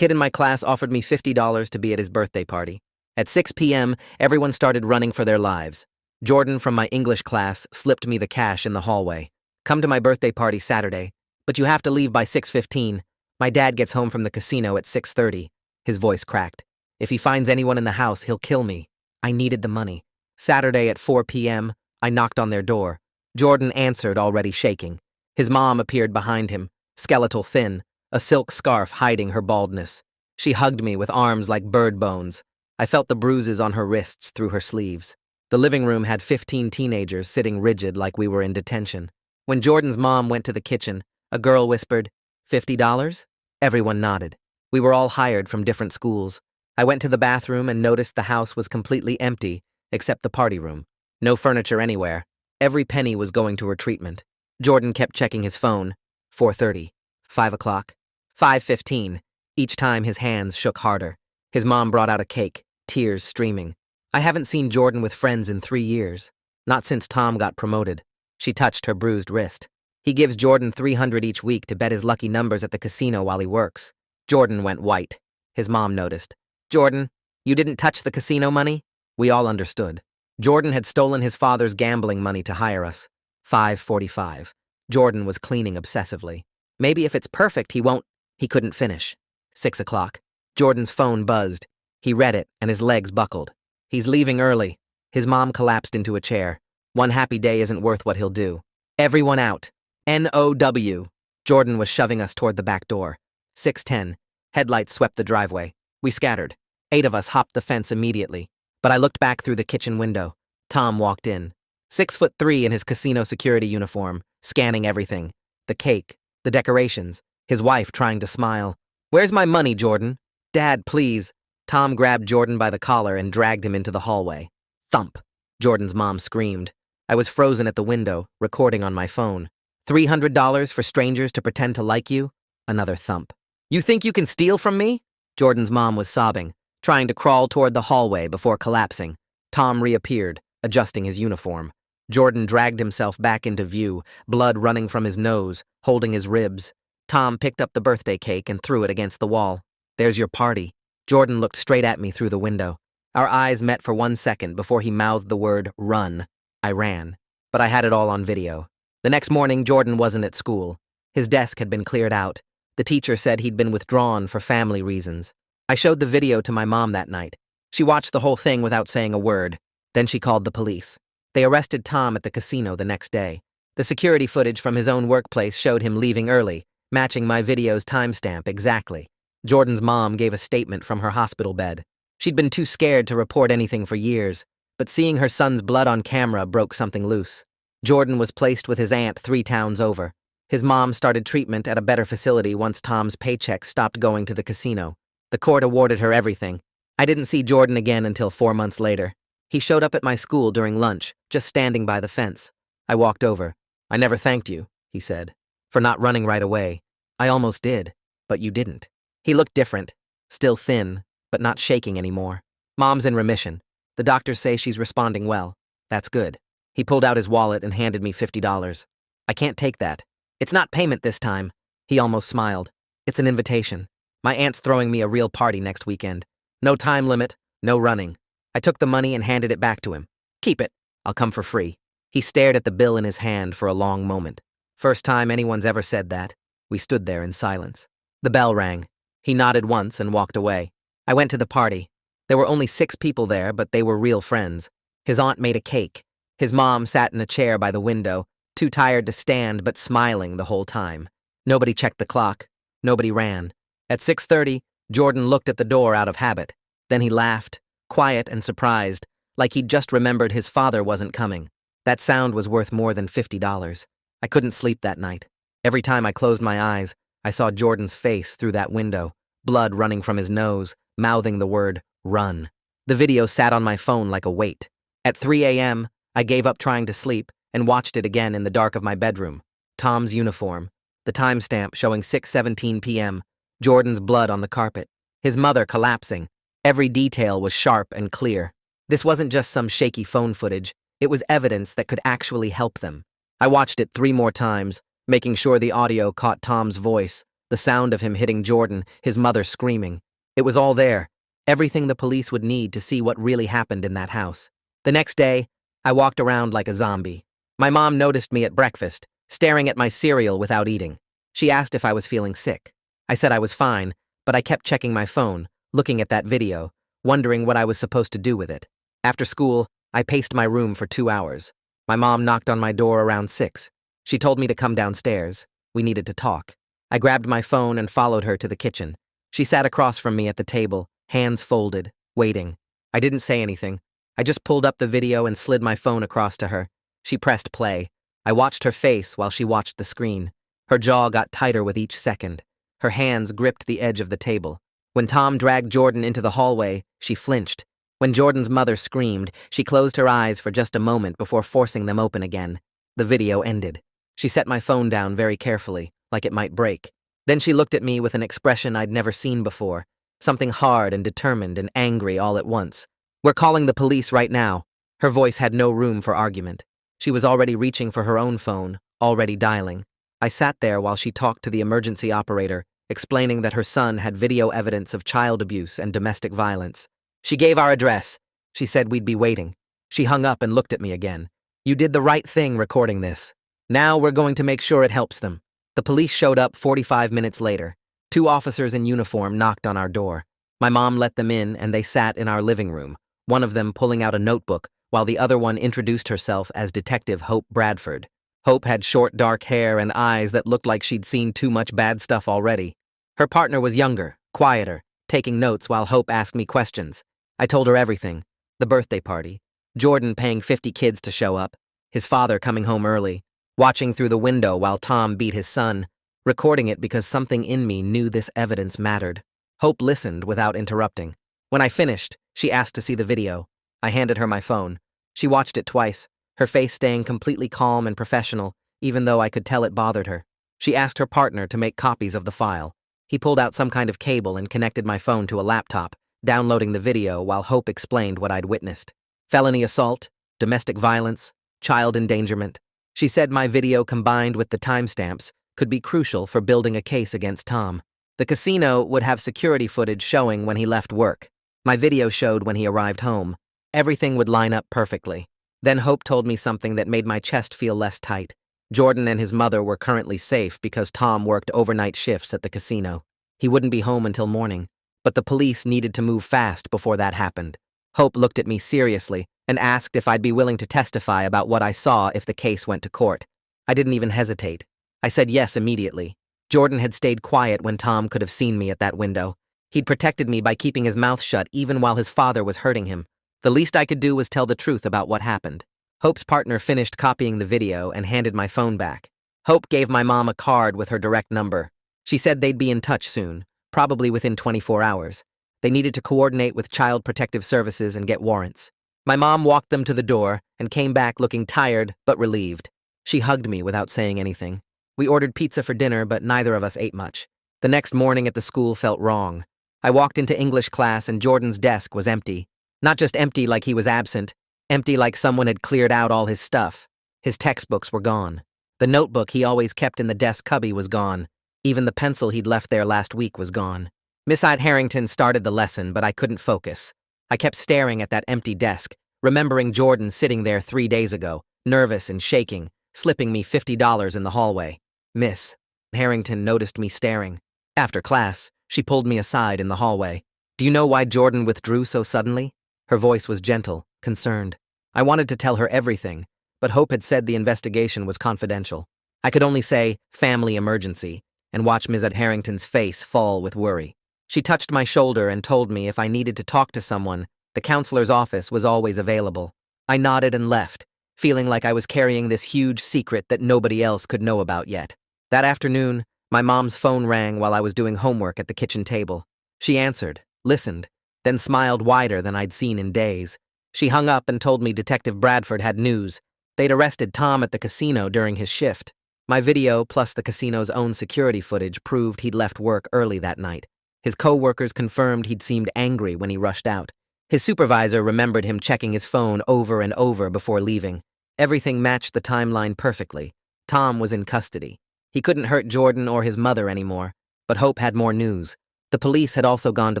kid in my class offered me $50 to be at his birthday party. At 6 p.m., everyone started running for their lives. Jordan from my English class slipped me the cash in the hallway. Come to my birthday party Saturday, but you have to leave by 6:15. My dad gets home from the casino at 6:30. His voice cracked. If he finds anyone in the house, he'll kill me. I needed the money. Saturday at 4 p.m., I knocked on their door. Jordan answered, already shaking. His mom appeared behind him, skeletal thin, a silk scarf hiding her baldness. She hugged me with arms like bird bones. I felt the bruises on her wrists through her sleeves. The living room had 15 teenagers sitting rigid like we were in detention. When Jordan's mom went to the kitchen, a girl whispered, $50? Everyone nodded. We were all hired from different schools. I went to the bathroom and noticed the house was completely empty, except the party room. No furniture anywhere. Every penny was going to her treatment. Jordan kept checking his phone. 4:30, 5 o'clock, 5:15. Each time his hands shook harder. His mom brought out a cake, tears streaming. I haven't seen Jordan with friends in 3 years. Not since Tom got promoted. She touched her bruised wrist. He gives Jordan $300 each week to bet his lucky numbers at the casino while he works. Jordan went white. His mom noticed. Jordan, you didn't touch the casino money? We all understood. Jordan had stolen his father's gambling money to hire us. 5:45. Jordan was cleaning obsessively. Maybe if it's perfect, he won't. He couldn't finish. 6 o'clock. Jordan's phone buzzed. He read it, and his legs buckled. He's leaving early. His mom collapsed into a chair. One happy day isn't worth what he'll do. Everyone out. NOW. Jordan was shoving us toward the back door. 6:10. Headlights swept the driveway. We scattered. 8 of us hopped the fence immediately. But I looked back through the kitchen window. Tom walked in. 6'3" in his casino security uniform, scanning everything. The cake, the decorations, his wife trying to smile. Where's my money, Jordan? Dad, please. Tom grabbed Jordan by the collar and dragged him into the hallway. Thump. Jordan's mom screamed. I was frozen at the window, recording on my phone. $300 for strangers to pretend to like you? Another thump. You think you can steal from me? Jordan's mom was sobbing, trying to crawl toward the hallway before collapsing. Tom reappeared, adjusting his uniform. Jordan dragged himself back into view, blood running from his nose, holding his ribs. Tom picked up the birthday cake and threw it against the wall. There's your party. Jordan looked straight at me through the window. Our eyes met for 1 second before he mouthed the word, run. I ran, but I had it all on video. The next morning, Jordan wasn't at school. His desk had been cleared out. The teacher said he'd been withdrawn for family reasons. I showed the video to my mom that night. She watched the whole thing without saying a word. Then she called the police. They arrested Tom at the casino the next day. The security footage from his own workplace showed him leaving early, matching my video's timestamp exactly. Jordan's mom gave a statement from her hospital bed. She'd been too scared to report anything for years, but seeing her son's blood on camera broke something loose. Jordan was placed with his aunt 3 towns over. His mom started treatment at a better facility once Tom's paycheck stopped going to the casino. The court awarded her everything. I didn't see Jordan again until 4 months later. He showed up at my school during lunch, just standing by the fence. I walked over. I never thanked you, he said, for not running right away. I almost did, but you didn't. He looked different, still thin, but not shaking anymore. Mom's in remission. The doctors say she's responding well. That's good. He pulled out his wallet and handed me $50. I can't take that. It's not payment this time. He almost smiled. It's an invitation. My aunt's throwing me a real party next weekend. No time limit, no running. I took the money and handed it back to him. Keep it. I'll come for free. He stared at the bill in his hand for a long moment. First time anyone's ever said that. We stood there in silence. The bell rang. He nodded once and walked away. I went to the party. There were only 6 people there, but they were real friends. His aunt made a cake. His mom sat in a chair by the window, too tired to stand but smiling the whole time. Nobody checked the clock. Nobody ran. At 6:30, Jordan looked at the door out of habit. Then he laughed, quiet and surprised, like he'd just remembered his father wasn't coming. That sound was worth more than $50. I couldn't sleep that night. Every time I closed my eyes, I saw Jordan's face through that window, blood running from his nose, mouthing the word, run. The video sat on my phone like a weight. At 3 a.m., I gave up trying to sleep and watched it again in the dark of my bedroom. Tom's uniform, the timestamp showing 6:17 p.m., Jordan's blood on the carpet, his mother collapsing. Every detail was sharp and clear. This wasn't just some shaky phone footage. It was evidence that could actually help them. I watched it 3 more times, making sure the audio caught Tom's voice, The sound of him hitting Jordan, his mother screaming. It was all there. Everything the police would need to see what really happened in that house. The next day, I walked around like a zombie. My mom noticed me at breakfast, staring at my cereal without eating. She asked if I was feeling sick. I said I was fine, but I kept checking my phone, looking at that video, wondering what I was supposed to do with it. After school, I paced my room for 2 hours. My mom knocked on my door around 6. She told me to come downstairs. We needed to talk. I grabbed my phone and followed her to the kitchen. She sat across from me at the table, hands folded, waiting. I didn't say anything. I just pulled up the video and slid my phone across to her. She pressed play. I watched her face while she watched the screen. Her jaw got tighter with each second. Her hands gripped the edge of the table. When Tom dragged Jordan into the hallway, she flinched. When Jordan's mother screamed, she closed her eyes for just a moment before forcing them open again. The video ended. She set my phone down very carefully, like it might break. Then she looked at me with an expression I'd never seen before, something hard and determined and angry all at once. "We're calling the police right now." Her voice had no room for argument. She was already reaching for her own phone, already dialing. I sat there while she talked to the emergency operator, explaining that her son had video evidence of child abuse and domestic violence. She gave our address. She said we'd be waiting. She hung up and looked at me again. "You did the right thing recording this. Now we're going to make sure it helps them." The police showed up 45 minutes later. 2 officers in uniform knocked on our door. My mom let them in and they sat in our living room, one of them pulling out a notebook while the other one introduced herself as Detective Hope Bradford. Hope had short dark hair and eyes that looked like she'd seen too much bad stuff already. Her partner was younger, quieter, taking notes while Hope asked me questions. I told her everything. The birthday party, Jordan paying 50 kids to show up, his father coming home early, watching through the window while Tom beat his son, recording it because something in me knew this evidence mattered. Hope listened without interrupting. When I finished, she asked to see the video. I handed her my phone. She watched it twice, her face staying completely calm and professional, even though I could tell it bothered her. She asked her partner to make copies of the file. He pulled out some kind of cable and connected my phone to a laptop, downloading the video while Hope explained what I'd witnessed. Felony assault, domestic violence, child endangerment. She said my video combined with the timestamps could be crucial for building a case against Tom. The casino would have security footage showing when he left work. My video showed when he arrived home. Everything would line up perfectly. Then Hope told me something that made my chest feel less tight. Jordan and his mother were currently safe because Tom worked overnight shifts at the casino. He wouldn't be home until morning, but the police needed to move fast before that happened. Hope looked at me seriously and asked if I'd be willing to testify about what I saw if the case went to court. I didn't even hesitate. I said yes immediately. Jordan had stayed quiet when Tom could have seen me at that window. He'd protected me by keeping his mouth shut even while his father was hurting him. The least I could do was tell the truth about what happened. Hope's partner finished copying the video and handed my phone back. Hope gave my mom a card with her direct number. She said they'd be in touch soon, probably within 24 hours. They needed to coordinate with Child Protective Services and get warrants. My mom walked them to the door and came back looking tired but relieved. She hugged me without saying anything. We ordered pizza for dinner, but neither of us ate much. The next morning at the school felt wrong. I walked into English class and Jordan's desk was empty. Not just empty like he was absent, empty like someone had cleared out all his stuff. His textbooks were gone. The notebook he always kept in the desk cubby was gone. Even the pencil he'd left there last week was gone. Miss Harrington started the lesson, but I couldn't focus. I kept staring at that empty desk, remembering Jordan sitting there 3 days ago, nervous and shaking, slipping me $50 in the hallway. Miss Harrington noticed me staring. After class, she pulled me aside in the hallway. "Do you know why Jordan withdrew so suddenly?" Her voice was gentle, concerned. I wanted to tell her everything, but Hope had said the investigation was confidential. I could only say, family emergency, and watch Ms. Harrington's face fall with worry. She touched my shoulder and told me if I needed to talk to someone, the counselor's office was always available. I nodded and left, feeling like I was carrying this huge secret that nobody else could know about yet. That afternoon, my mom's phone rang while I was doing homework at the kitchen table. She answered, listened, then smiled wider than I'd seen in days. She hung up and told me Detective Bradford had news. They'd arrested Tom at the casino during his shift. My video, plus the casino's own security footage, proved he'd left work early that night. His co-workers confirmed he'd seemed angry when he rushed out. His supervisor remembered him checking his phone over and over before leaving. Everything matched the timeline perfectly. Tom was in custody. He couldn't hurt Jordan or his mother anymore, But Hope had more news. The police had also gone to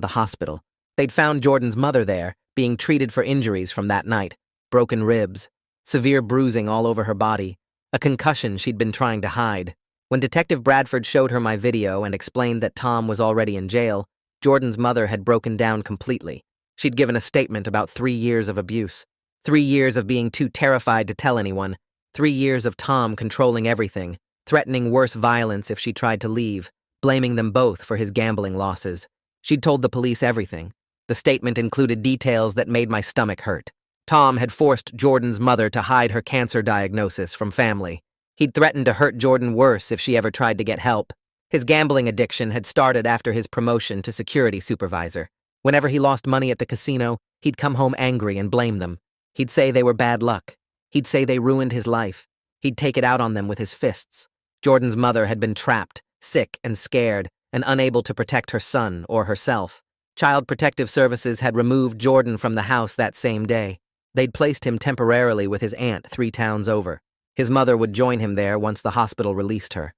the hospital. They'd found Jordan's mother there, being treated for injuries from that night. Broken ribs, severe bruising all over her body, a concussion she'd been trying to hide. When Detective Bradford showed her my video and explained that Tom was already in jail, Jordan's mother had broken down completely. She'd given a statement about 3 years of abuse, 3 years of being too terrified to tell anyone, 3 years of Tom controlling everything, threatening worse violence if she tried to leave, blaming them both for his gambling losses. She'd told the police everything. The statement included details that made my stomach hurt. Tom had forced Jordan's mother to hide her cancer diagnosis from family. He'd threatened to hurt Jordan worse if she ever tried to get help. His gambling addiction had started after his promotion to security supervisor. Whenever he lost money at the casino, he'd come home angry and blame them. He'd say they were bad luck. He'd say they ruined his life. He'd take it out on them with his fists. Jordan's mother had been trapped, sick and scared, and unable to protect her son or herself. Child Protective Services had removed Jordan from the house that same day. They'd placed him temporarily with his aunt 3 towns over. His mother would join him there once the hospital released her.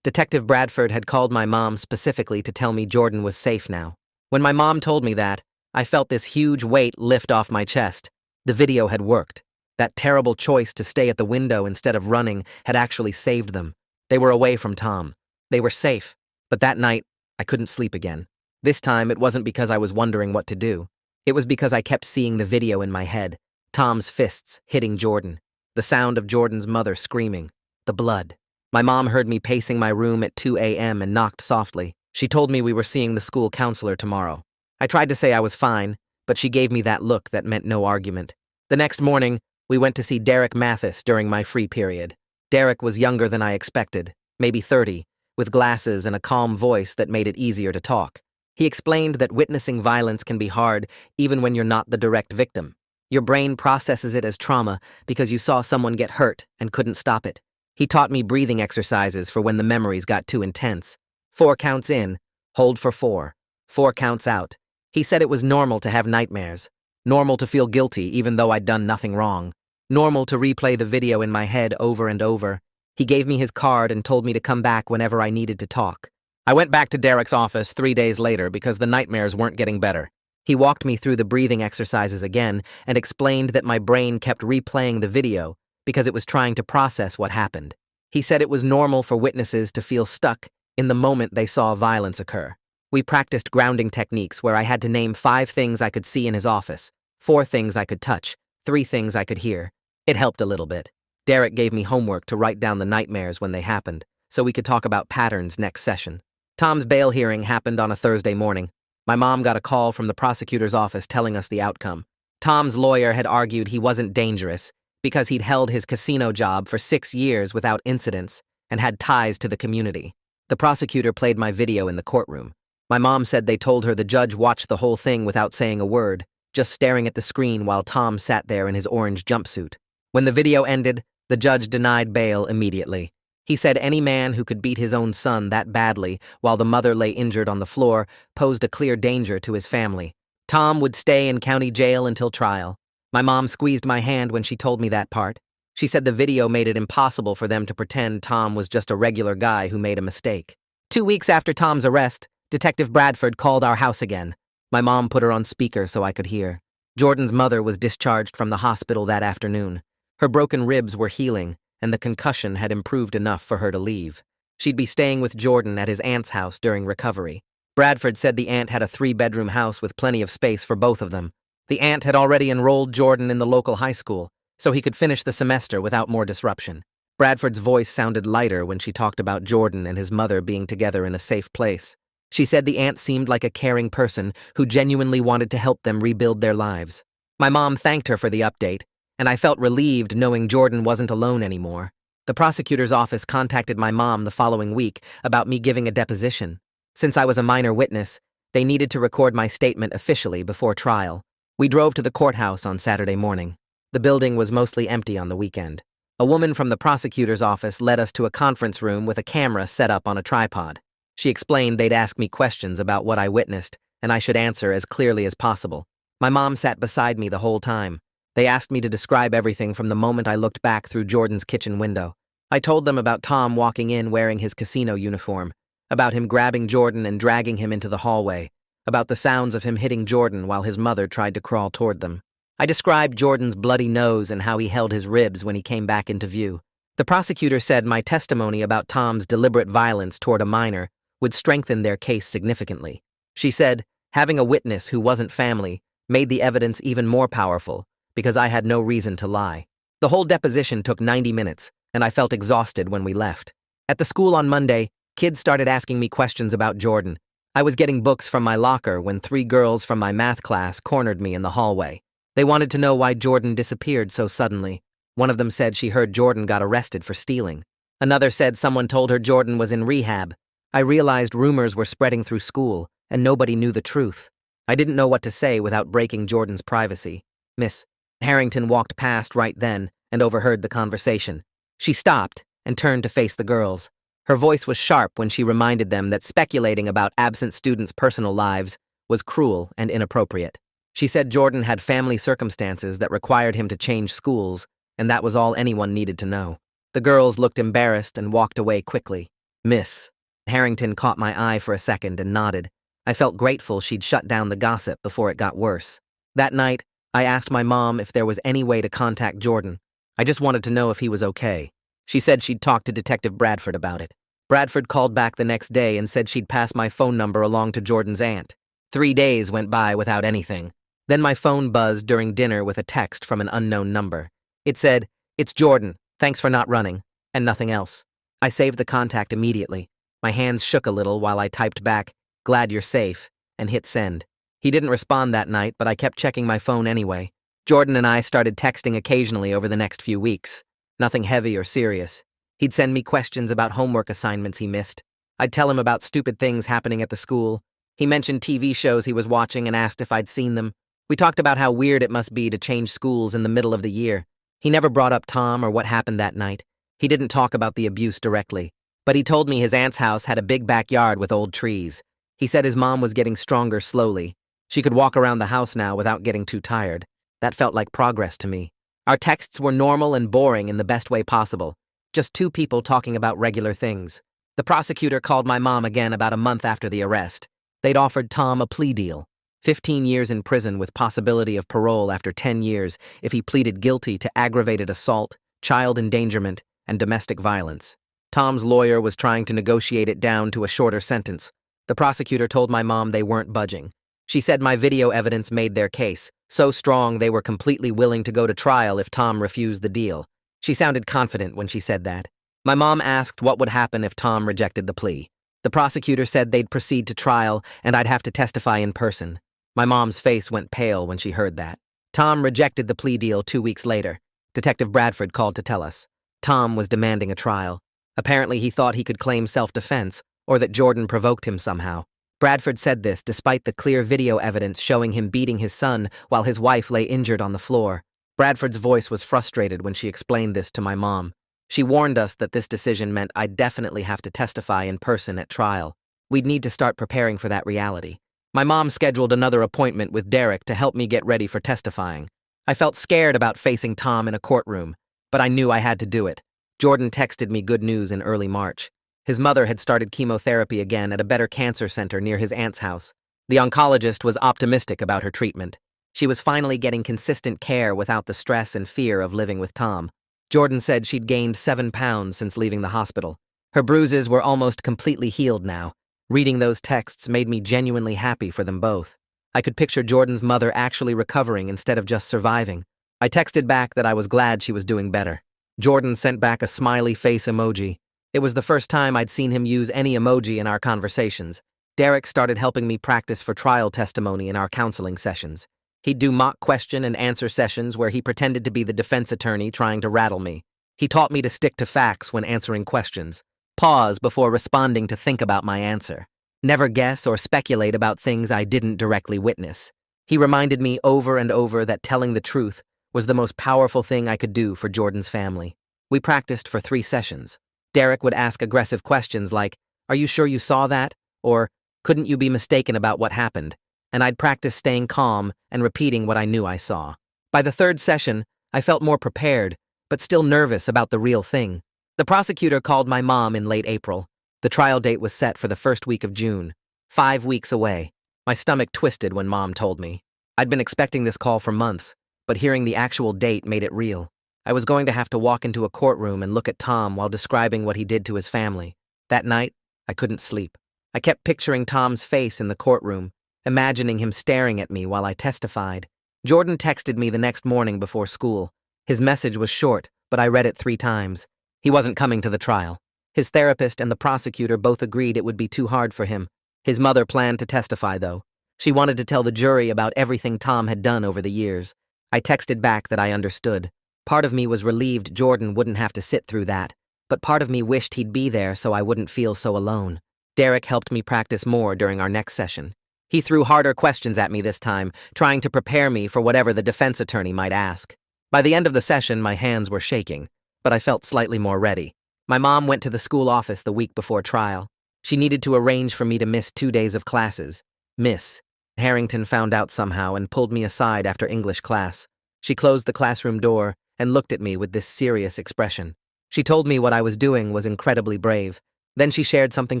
Detective Bradford had called my mom specifically to tell me Jordan was safe now. When my mom told me that, I felt this huge weight lift off my chest. The video had worked. That terrible choice to stay at the window instead of running had actually saved them. They were away from Tom. They were safe. But that night, I couldn't sleep again. This time, it wasn't because I was wondering what to do. It was because I kept seeing the video in my head. Tom's fists hitting Jordan. The sound of Jordan's mother screaming. The blood. My mom heard me pacing my room at 2 a.m. and knocked softly. She told me we were seeing the school counselor tomorrow. I tried to say I was fine, but she gave me that look that meant no argument. The next morning, we went to see Derek Mathis during my free period. Derek was younger than I expected, maybe 30, with glasses and a calm voice that made it easier to talk. He explained that witnessing violence can be hard even when you're not the direct victim. Your brain processes it as trauma because you saw someone get hurt and couldn't stop it. He taught me breathing exercises for when the memories got too intense. 4 counts in, hold for 4. 4 counts out. He said it was normal to have nightmares. Normal to feel guilty even though I'd done nothing wrong. Normal to replay the video in my head over and over. He gave me his card and told me to come back whenever I needed to talk. I went back to Derek's office 3 days later because the nightmares weren't getting better. He walked me through the breathing exercises again and explained that my brain kept replaying the video because it was trying to process what happened. He said it was normal for witnesses to feel stuck in the moment they saw violence occur. We practiced grounding techniques where I had to name 5 things I could see in his office, 4 things I could touch, 3 things I could hear. It helped a little bit. Derek gave me homework to write down the nightmares when they happened, so we could talk about patterns next session. Tom's bail hearing happened on a Thursday morning. My mom got a call from the prosecutor's office telling us the outcome. Tom's lawyer had argued he wasn't dangerous because he'd held his casino job for 6 years without incidents and had ties to the community. The prosecutor played my video in the courtroom. My mom said they told her the judge watched the whole thing without saying a word, just staring at the screen while Tom sat there in his orange jumpsuit. When the video ended, the judge denied bail immediately. He said any man who could beat his own son that badly while the mother lay injured on the floor posed a clear danger to his family. Tom would stay in county jail until trial. My mom squeezed my hand when she told me that part. She said the video made it impossible for them to pretend Tom was just a regular guy who made a mistake. 2 weeks after Tom's arrest, Detective Bradford called our house again. My mom put her on speaker so I could hear. Jordan's mother was discharged from the hospital that afternoon. Her broken ribs were healing, and the concussion had improved enough for her to leave. She'd be staying with Jordan at his aunt's house during recovery. Bradford said the aunt had a 3-bedroom house with plenty of space for both of them. The aunt had already enrolled Jordan in the local high school, so he could finish the semester without more disruption. Bradford's voice sounded lighter when she talked about Jordan and his mother being together in a safe place. She said the aunt seemed like a caring person who genuinely wanted to help them rebuild their lives. My mom thanked her for the update, and I felt relieved knowing Jordan wasn't alone anymore. The prosecutor's office contacted my mom the following week about me giving a deposition. Since I was a minor witness, they needed to record my statement officially before trial. We drove to the courthouse on Saturday morning. The building was mostly empty on the weekend. A woman from the prosecutor's office led us to a conference room with a camera set up on a tripod. She explained they'd ask me questions about what I witnessed, and I should answer as clearly as possible. My mom sat beside me the whole time. They asked me to describe everything from the moment I looked back through Jordan's kitchen window. I told them about Tom walking in wearing his casino uniform. about him grabbing Jordan and dragging him into the hallway, about the sounds of him hitting Jordan while his mother tried to crawl toward them. I described Jordan's bloody nose and how he held his ribs when he came back into view. The prosecutor said my testimony about Tom's deliberate violence toward a minor would strengthen their case significantly. She said, having a witness who wasn't family made the evidence even more powerful because I had no reason to lie. The whole deposition took 90 minutes, and I felt exhausted when we left. At the school on Monday, kids started asking me questions about Jordan. I was getting books from my locker when 3 girls from my math class cornered me in the hallway. They wanted to know why Jordan disappeared so suddenly. One of them said she heard Jordan got arrested for stealing. Another said someone told her Jordan was in rehab. I realized rumors were spreading through school, and nobody knew the truth. I didn't know what to say without breaking Jordan's privacy. Miss Harrington walked past right then and overheard the conversation. She stopped and turned to face the girls. Her voice was sharp when she reminded them that speculating about absent students' personal lives was cruel and inappropriate. She said Jordan had family circumstances that required him to change schools, and that was all anyone needed to know. The girls looked embarrassed and walked away quickly. Miss Harrington caught my eye for a second and nodded. I felt grateful she'd shut down the gossip before it got worse. That night, I asked my mom if there was any way to contact Jordan. I just wanted to know if he was okay. She said she'd talked to Detective Bradford about it. Bradford called back the next day and said she'd pass my phone number along to Jordan's aunt. 3 days went by without anything. Then my phone buzzed during dinner with a text from an unknown number. It said, "It's Jordan, thanks for not running," and nothing else. I saved the contact immediately. My hands shook a little while I typed back, "Glad you're safe," and hit send. He didn't respond that night, but I kept checking my phone anyway. Jordan and I started texting occasionally over the next few weeks. Nothing heavy or serious. He'd send me questions about homework assignments he missed. I'd tell him about stupid things happening at the school. He mentioned TV shows he was watching and asked if I'd seen them. We talked about how weird it must be to change schools in the middle of the year. He never brought up Tom or what happened that night. He didn't talk about the abuse directly. But he told me his aunt's house had a big backyard with old trees. He said his mom was getting stronger slowly. She could walk around the house now without getting too tired. That felt like progress to me. Our texts were normal and boring in the best way possible. Just 2 people talking about regular things. The prosecutor called my mom again about a month after the arrest. They'd offered Tom a plea deal. 15 years in prison with possibility of parole after 10 years if he pleaded guilty to aggravated assault, child endangerment, and domestic violence. Tom's lawyer was trying to negotiate it down to a shorter sentence. The prosecutor told my mom they weren't budging. She said my video evidence made their case, so strong they were completely willing to go to trial if Tom refused the deal. She sounded confident when she said that. My mom asked what would happen if Tom rejected the plea. The prosecutor said they'd proceed to trial and I'd have to testify in person. My mom's face went pale when she heard that. Tom rejected the plea deal 2 weeks later. Detective Bradford called to tell us. Tom was demanding a trial. Apparently he thought he could claim self-defense or that Jordan provoked him somehow. Bradford said this despite the clear video evidence showing him beating his son while his wife lay injured on the floor. Bradford's voice was frustrated when she explained this to my mom. She warned us that this decision meant I'd definitely have to testify in person at trial. We'd need to start preparing for that reality. My mom scheduled another appointment with Derek to help me get ready for testifying. I felt scared about facing Tom in a courtroom, but I knew I had to do it. Jordan texted me good news in early March. His mother had started chemotherapy again at a better cancer center near his aunt's house. The oncologist was optimistic about her treatment. She was finally getting consistent care without the stress and fear of living with Tom. Jordan said she'd gained 7 pounds since leaving the hospital. Her bruises were almost completely healed now. Reading those texts made me genuinely happy for them both. I could picture Jordan's mother actually recovering instead of just surviving. I texted back that I was glad she was doing better. Jordan sent back a smiley face emoji. It was the first time I'd seen him use any emoji in our conversations. Derek started helping me practice for trial testimony in our counseling sessions. He'd do mock question and answer sessions where he pretended to be the defense attorney trying to rattle me. He taught me to stick to facts when answering questions. Pause before responding to think about my answer. Never guess or speculate about things I didn't directly witness. He reminded me over and over that telling the truth was the most powerful thing I could do for Jordan's family. We practiced for 3 sessions. Derek would ask aggressive questions like, "Are you sure you saw that?" or "Couldn't you be mistaken about what happened?" And I'd practice staying calm and repeating what I knew I saw. By the 3rd session, I felt more prepared, but still nervous about the real thing. The prosecutor called my mom in late April. The trial date was set for the first week of June. 5 weeks away. My stomach twisted when Mom told me. I'd been expecting this call for months, but hearing the actual date made it real. I was going to have to walk into a courtroom and look at Tom while describing what he did to his family. That night, I couldn't sleep. I kept picturing Tom's face in the courtroom, imagining him staring at me while I testified. Jordan texted me the next morning before school. His message was short, but I read it 3 times. He wasn't coming to the trial. His therapist and the prosecutor both agreed it would be too hard for him. His mother planned to testify, though. She wanted to tell the jury about everything Tom had done over the years. I texted back that I understood. Part of me was relieved Jordan wouldn't have to sit through that, but part of me wished he'd be there so I wouldn't feel so alone. Derek helped me practice more during our next session. He threw harder questions at me this time, trying to prepare me for whatever the defense attorney might ask. By the end of the session, my hands were shaking, but I felt slightly more ready. My mom went to the school office the week before trial. She needed to arrange for me to miss 2 days of classes. Miss Harrington found out somehow and pulled me aside after English class. She closed the classroom door and looked at me with this serious expression. She told me what I was doing was incredibly brave. Then she shared something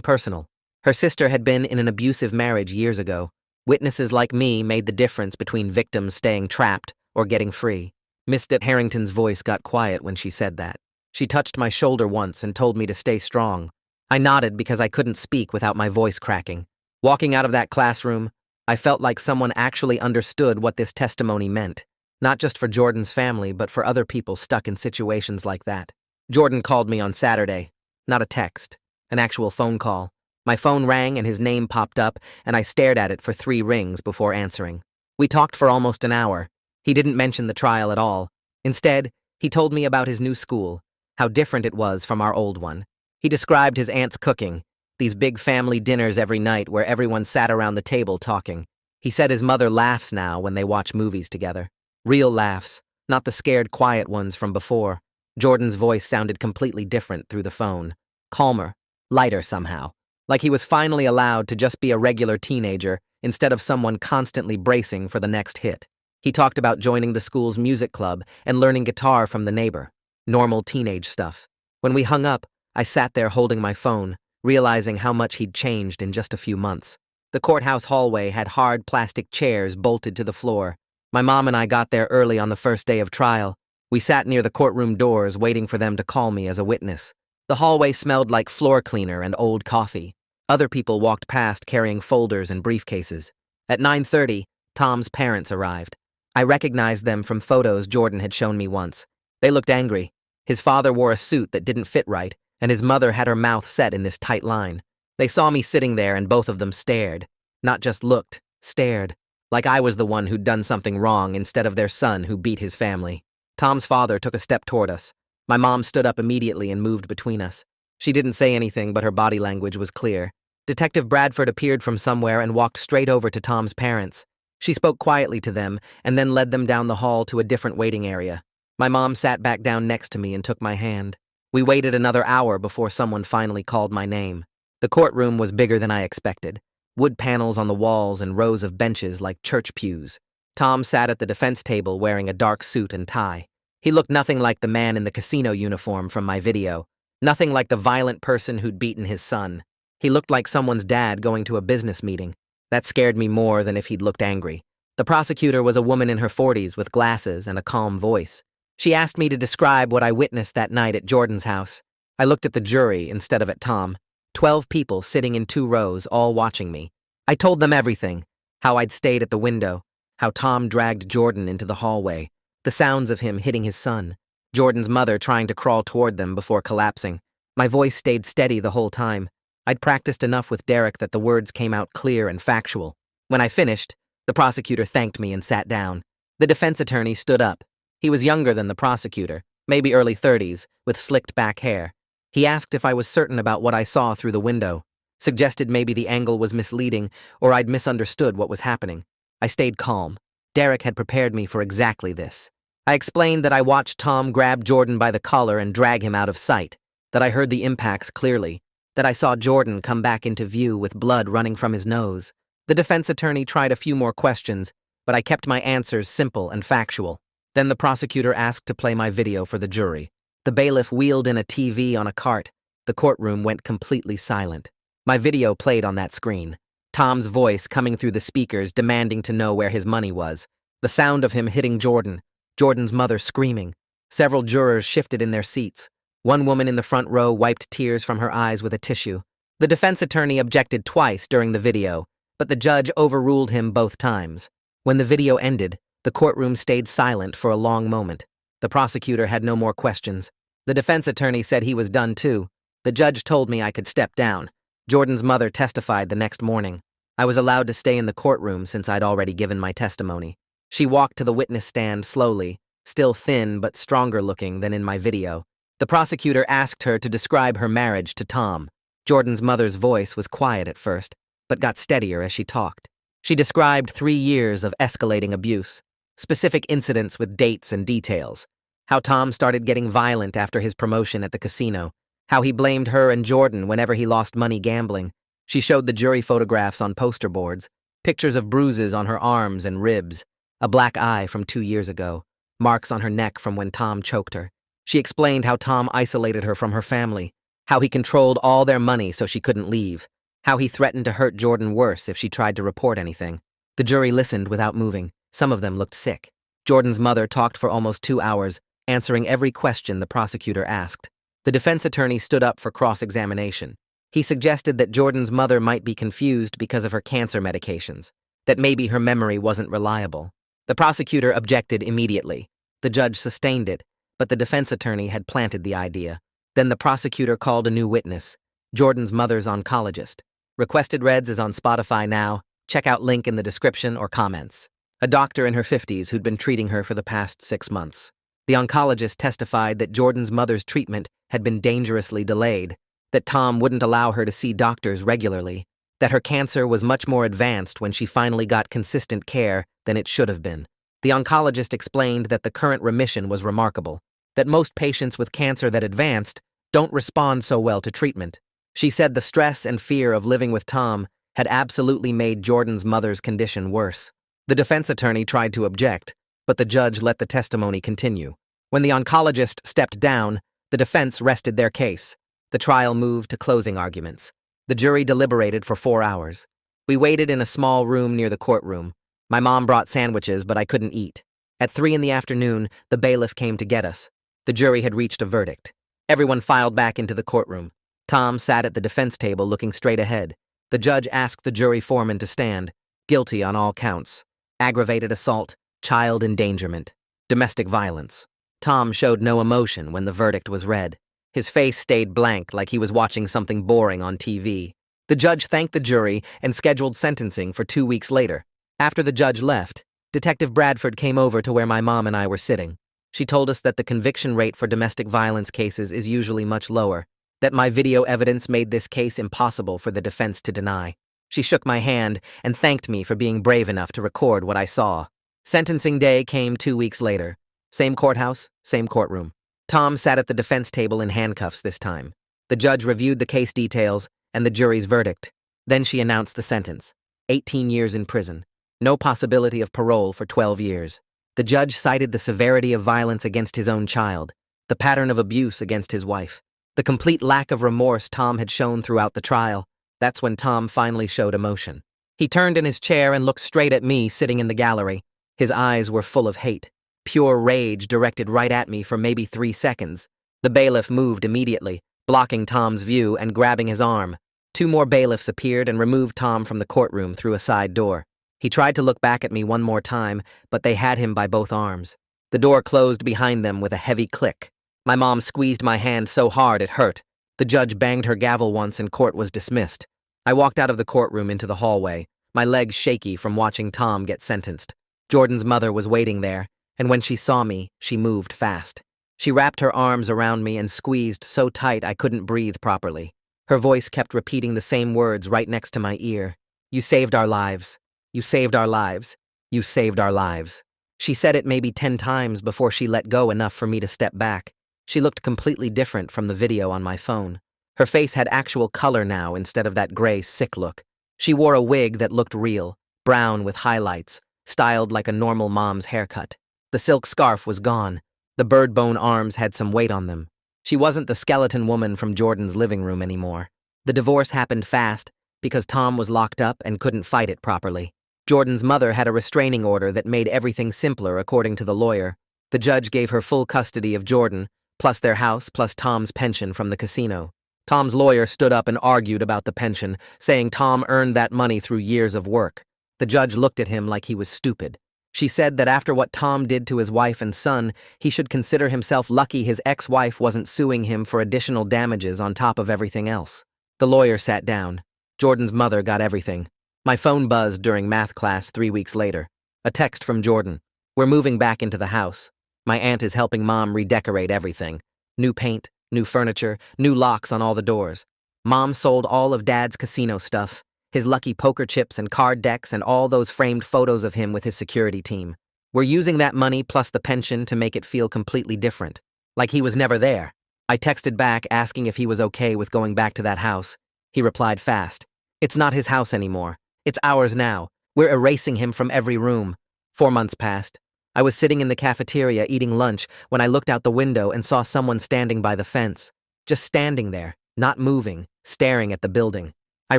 personal. Her sister had been in an abusive marriage years ago. Witnesses like me made the difference between victims staying trapped or getting free. Miss Harrington's voice got quiet when she said that. She touched my shoulder once and told me to stay strong. I nodded because I couldn't speak without my voice cracking. Walking out of that classroom, I felt like someone actually understood what this testimony meant, not just for Jordan's family, but for other people stuck in situations like that. Jordan called me on Saturday. Not a text, an actual phone call. My phone rang and his name popped up, and I stared at it for 3 rings before answering. We talked for almost an hour. He didn't mention the trial at all. Instead, he told me about his new school, how different it was from our old one. He described his aunt's cooking, these big family dinners every night where everyone sat around the table talking. He said his mother laughs now when they watch movies together. Real laughs, not the scared, quiet ones from before. Jordan's voice sounded completely different through the phone. Calmer, lighter somehow. Like he was finally allowed to just be a regular teenager instead of someone constantly bracing for the next hit. He talked about joining the school's music club and learning guitar from the neighbor. Normal teenage stuff. When we hung up, I sat there holding my phone, realizing how much he'd changed in just a few months. The courthouse hallway had hard plastic chairs bolted to the floor. My mom and I got there early on the first day of trial. We sat near the courtroom doors waiting for them to call me as a witness. The hallway smelled like floor cleaner and old coffee. Other people walked past carrying folders and briefcases. At 9:30, Tom's parents arrived. I recognized them from photos Jordan had shown me once. They looked angry. His father wore a suit that didn't fit right, and his mother had her mouth set in this tight line. They saw me sitting there and both of them stared. Not just looked, stared. Like I was the one who'd done something wrong instead of their son who beat his family. Tom's father took a step toward us. My mom stood up immediately and moved between us. She didn't say anything, but her body language was clear. Detective Bradford appeared from somewhere and walked straight over to Tom's parents. She spoke quietly to them and then led them down the hall to a different waiting area. My mom sat back down next to me and took my hand. We waited another hour before someone finally called my name. The courtroom was bigger than I expected. Wood panels on the walls and rows of benches like church pews. Tom sat at the defense table wearing a dark suit and tie. He looked nothing like the man in the casino uniform from my video. Nothing like the violent person who'd beaten his son. He looked like someone's dad going to a business meeting. That scared me more than if he'd looked angry. The prosecutor was a woman in her 40s with glasses and a calm voice. She asked me to describe what I witnessed that night at Jordan's house. I looked at the jury instead of at Tom. 12 people sitting in 2 rows, all watching me. I told them everything. How I'd stayed at the window. How Tom dragged Jordan into the hallway. The sounds of him hitting his son. Jordan's mother trying to crawl toward them before collapsing. My voice stayed steady the whole time. I'd practiced enough with Derek that the words came out clear and factual. When I finished, the prosecutor thanked me and sat down. The defense attorney stood up. He was younger than the prosecutor, maybe early 30s, with slicked back hair. He asked if I was certain about what I saw through the window, suggested maybe the angle was misleading or I'd misunderstood what was happening. I stayed calm. Derek had prepared me for exactly this. I explained that I watched Tom grab Jordan by the collar and drag him out of sight, that I heard the impacts clearly, that I saw Jordan come back into view with blood running from his nose. The defense attorney tried a few more questions, but I kept my answers simple and factual. Then the prosecutor asked to play my video for the jury. The bailiff wheeled in a TV on a cart. the courtroom went completely silent. My video played on that screen. Tom's voice coming through the speakers demanding to know where his money was. The sound of him hitting Jordan. Jordan's mother screaming. Several jurors shifted in their seats. One woman in the front row wiped tears from her eyes with a tissue. The defense attorney objected twice during the video, but the judge overruled him both times. When the video ended, the courtroom stayed silent for a long moment. The prosecutor had no more questions. The defense attorney said he was done too. The judge told me I could step down. Jordan's mother testified the next morning. I was allowed to stay in the courtroom since I'd already given my testimony. She walked to the witness stand slowly, still thin but stronger looking than in my video. The prosecutor asked her to describe her marriage to Tom. Jordan's mother's voice was quiet at first, but got steadier as she talked. She described 3 years of escalating abuse, specific incidents with dates and details, how Tom started getting violent after his promotion at the casino, how he blamed her and Jordan whenever he lost money gambling. She showed the jury photographs on poster boards, pictures of bruises on her arms and ribs, a black eye from 2 years ago, marks on her neck from when Tom choked her. She explained how Tom isolated her from her family, how he controlled all their money so she couldn't leave, how he threatened to hurt Jordan worse if she tried to report anything. The jury listened without moving. Some of them looked sick. Jordan's mother talked for almost 2 hours, answering every question the prosecutor asked. The defense attorney stood up for cross-examination. He suggested that Jordan's mother might be confused because of her cancer medications, that maybe her memory wasn't reliable. The prosecutor objected immediately. The judge sustained it, but the defense attorney had planted the idea. Then the prosecutor called a new witness, Jordan's mother's oncologist. Requested Reds is on Spotify now. Check out link in the description or comments. A doctor in her 50s who'd been treating her for the past 6 months. The oncologist testified that Jordan's mother's treatment had been dangerously delayed, that Tom wouldn't allow her to see doctors regularly, that her cancer was much more advanced when she finally got consistent care than it should have been. The oncologist explained that the current remission was remarkable, that most patients with cancer that advanced don't respond so well to treatment. She said the stress and fear of living with Tom had absolutely made Jordan's mother's condition worse. The defense attorney tried to object, but the judge let the testimony continue. When the oncologist stepped down, the defense rested their case. The trial moved to closing arguments. The jury deliberated for 4 hours. We waited in a small room near the courtroom. My mom brought sandwiches, but I couldn't eat. At 3 in the afternoon, the bailiff came to get us. The jury had reached a verdict. Everyone filed back into the courtroom. Tom sat at the defense table looking straight ahead. The judge asked the jury foreman to stand. Guilty on all counts. Aggravated assault, child endangerment, domestic violence. Tom showed no emotion when the verdict was read. His face stayed blank like he was watching something boring on TV. The judge thanked the jury and scheduled sentencing for 2 weeks later. After the judge left, Detective Bradford came over to where my mom and I were sitting. She told us that the conviction rate for domestic violence cases is usually much lower, that my video evidence made this case impossible for the defense to deny. She shook my hand and thanked me for being brave enough to record what I saw. Sentencing day came 2 weeks later. Same courthouse, same courtroom. Tom sat at the defense table in handcuffs this time. The judge reviewed the case details and the jury's verdict. Then she announced the sentence. 18 years in prison. No possibility of parole for 12 years. The judge cited the severity of violence against his own child, the pattern of abuse against his wife, the complete lack of remorse Tom had shown throughout the trial. That's when Tom finally showed emotion. He turned in his chair and looked straight at me sitting in the gallery. His eyes were full of hate, pure rage directed right at me for maybe 3 seconds. The bailiff moved immediately, blocking Tom's view and grabbing his arm. 2 more bailiffs appeared and removed Tom from the courtroom through a side door. He tried to look back at me one more time, but they had him by both arms. The door closed behind them with a heavy click. My mom squeezed my hand so hard it hurt. The judge banged her gavel once and court was dismissed. I walked out of the courtroom into the hallway, my legs shaky from watching Tom get sentenced. Jordan's mother was waiting there, and when she saw me, she moved fast. She wrapped her arms around me and squeezed so tight I couldn't breathe properly. Her voice kept repeating the same words right next to my ear. You saved our lives. You saved our lives. You saved our lives. She said it maybe 10 times before she let go enough for me to step back. She looked completely different from the video on my phone. Her face had actual color now instead of that gray, sick look. She wore a wig that looked real, brown with highlights, styled like a normal mom's haircut. The silk scarf was gone. The bird bone arms had some weight on them. She wasn't the skeleton woman from Jordan's living room anymore. The divorce happened fast because Tom was locked up and couldn't fight it properly. Jordan's mother had a restraining order that made everything simpler, according to the lawyer. The judge gave her full custody of Jordan, plus their house, plus Tom's pension from the casino. Tom's lawyer stood up and argued about the pension, saying Tom earned that money through years of work. The judge looked at him like he was stupid. She said that after what Tom did to his wife and son, he should consider himself lucky his ex-wife wasn't suing him for additional damages on top of everything else. The lawyer sat down. Jordan's mother got everything. My phone buzzed during math class 3 weeks later. A text from Jordan. We're moving back into the house. My aunt is helping Mom redecorate everything. New paint, new furniture, new locks on all the doors. Mom sold all of Dad's casino stuff, his lucky poker chips and card decks and all those framed photos of him with his security team. We're using that money plus the pension to make it feel completely different. Like he was never there. I texted back asking if he was okay with going back to that house. He replied fast. It's not his house anymore. It's ours now. We're erasing him from every room. 4 months passed. I was sitting in the cafeteria eating lunch when I looked out the window and saw someone standing by the fence. Just standing there, not moving, staring at the building. I